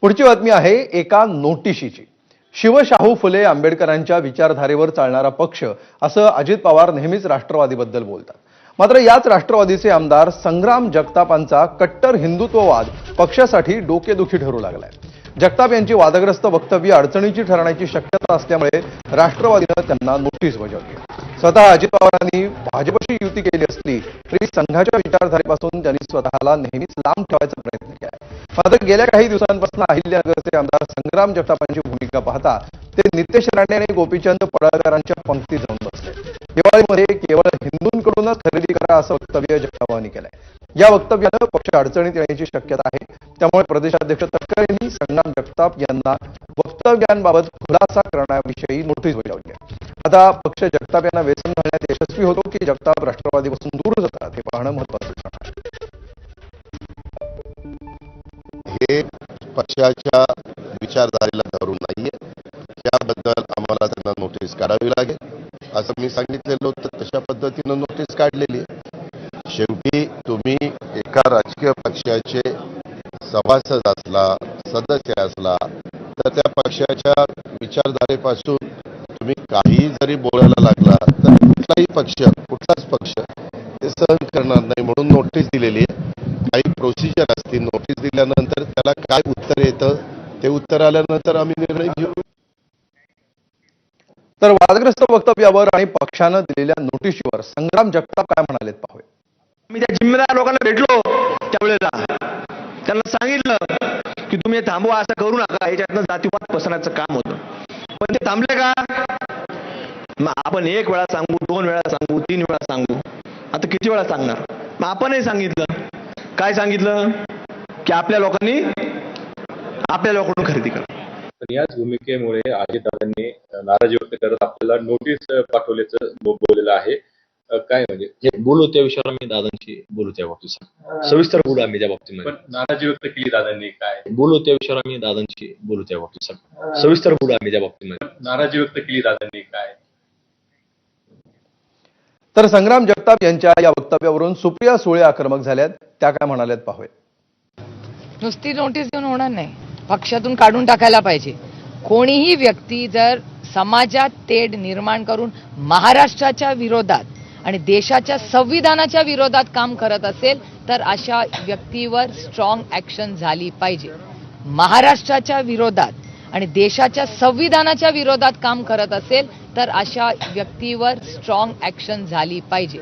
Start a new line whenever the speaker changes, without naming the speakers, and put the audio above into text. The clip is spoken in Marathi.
पुढची बातमी आहे एका नोटिशीची। शिवशाहू फुले आंबेडकरांच्या विचारधारेवर चालणारा पक्ष असं अजित पवार नेहमीच राष्ट्रवादीबद्दल बोलतात। मात्र याच राष्ट्रवादीचे आमदार संग्राम जगतापांचा कट्टर हिंदुत्ववाद पक्षासाठी डोकेदुखी ठरू लागलाय। जगताप यांची वादग्रस्त वक्तव्य अडचणीची ठरण्याची शक्यता असल्यामुळे राष्ट्रवादीने त्यांना नोटीस बजावली। स्वतः अजित पवारांनी भाजपशी युती केली असली तरी संघाच्या विचारधारेपासून त्यांनी स्वतःला नेहमीच लांब ठेवायचा प्रयत्न केला। मात्र गेल्या काही दिवसांपासून अहिल्यानगरचे आमदार संग्राम जगतापांची भूमिका पाहता ते नितेश राणे आणि गोपीचंद पडळकरांच्या पंक्तीत जाऊन बसले। दिवाळीमध्ये केवळ हिंदूंकडूनच खरेदी करा असं वक्तव्य जगतापांनी केलंय। या वक्तव्यानं पक्ष अडचणीत येण्याची शक्यता आहे। त्यामुळे प्रदेशाध्यक्ष तटकरे यांनी संग्राम जगताप यांना वक्तव्यांबाबत खुलासा करण्याविषयी नोटीस बजावली आहे। आता पक्ष जगताप यांना वेचून घालण्यात यशस्वी होतो की जगताप राष्ट्रवादीपासून दूर जातात हे पाहणं महत्त्वाचं ठरणार आहे।
हे पक्षाच्या विचारधारेला धरून नाहीये, त्याबद्दल आम्हाला त्यांना नोटीस काढावी लागेल असं मी सांगितलेलं होतं। तशा पद्धतीनं नोटीस काढलेली आहे। शेवटी तुम्ही एका राजकीय पक्षाचे सभासद असला, सदस्य असला तर त्या पक्षाच्या विचारधारेपासून तुम्ही काही जरी बोलायला लागला तर कुठलाच पक्ष ते सहन करणार नाही, म्हणून नोटीस दिलेली आहे। काही प्रोसिजर असतील, नोटीस दिल्यानंतर त्याला काय उत्तर येतं ते उत्तर आल्यानंतर आम्ही निर्णय घेऊ।
तर वादग्रस्त वक्तव्यावर आणि पक्षानं दिलेल्या नोटीशीवर संग्राम जगताप काय म्हणालेत पाहूया।
मी त्या जिम्मेदार लोकांना भेटलो त्यावेळेला त्यांना सांगितलं की तुम्ही थांबवा, असं करू नका, याच्यातनं जातीवाद पसरण्याचं काम होतं। पण ते थांबले का? मग आपण एक वेळा सांगू, 2 वेळा सांगू, 3 वेळा सांगू, आता किती वेळा सांगणार? मग आपणही सांगितलं, काय सांगितलं की आपल्या लोकांनी आपल्या लोकांकडून खरेदी करा।
पण याच भूमिकेमुळे अजितदादांनी नाराजी व्यक्त करत आपल्याला नोटीस पाठवल्याचं बोललेलं आहे। काय म्हणजे
जे बोलू त्या विषयावर आम्ही दादांशी बोलू त्या बाबतीत सविस्तर बोलू आम्ही त्या बाबतीमध्ये।
पण नाराजी व्यक्त केली दादांनी, काय
बोलू त्या विषयावर आम्ही दादांशी बोलू त्या बाबतीत सविस्तर बोलू आम्ही त्या बाबतीमध्ये।
नाराजी व्यक्त केली दादांनी, काय
तर संग्राम जगताप यांच्या या वक्तव्यावरून सुप्रिया सुळे आक्रमक झाल्यात। त्या काय म्हणाल्यात पाहूया।
नुसती नोटीस देऊन होणार नाही, पक्षातून काढून टाकायला पाहिजे। कोणीही व्यक्ती जर समाजात तेढ निर्माण करून महाराष्ट्राच्या विरोधात आणि देशाच्या संविधानाच्या विरोधात काम करत असेल तर अशा व्यक्तीवर स्ट्रॉंग ऍक्शन झाली पाहिजे। महाराष्ट्राच्या विरोधात आणि देशाच्या संविधानाच्या विरोधात काम करत असेल तर अशा व्यक्तीवर स्ट्रॉंग ऍक्शन झाली पाहिजे।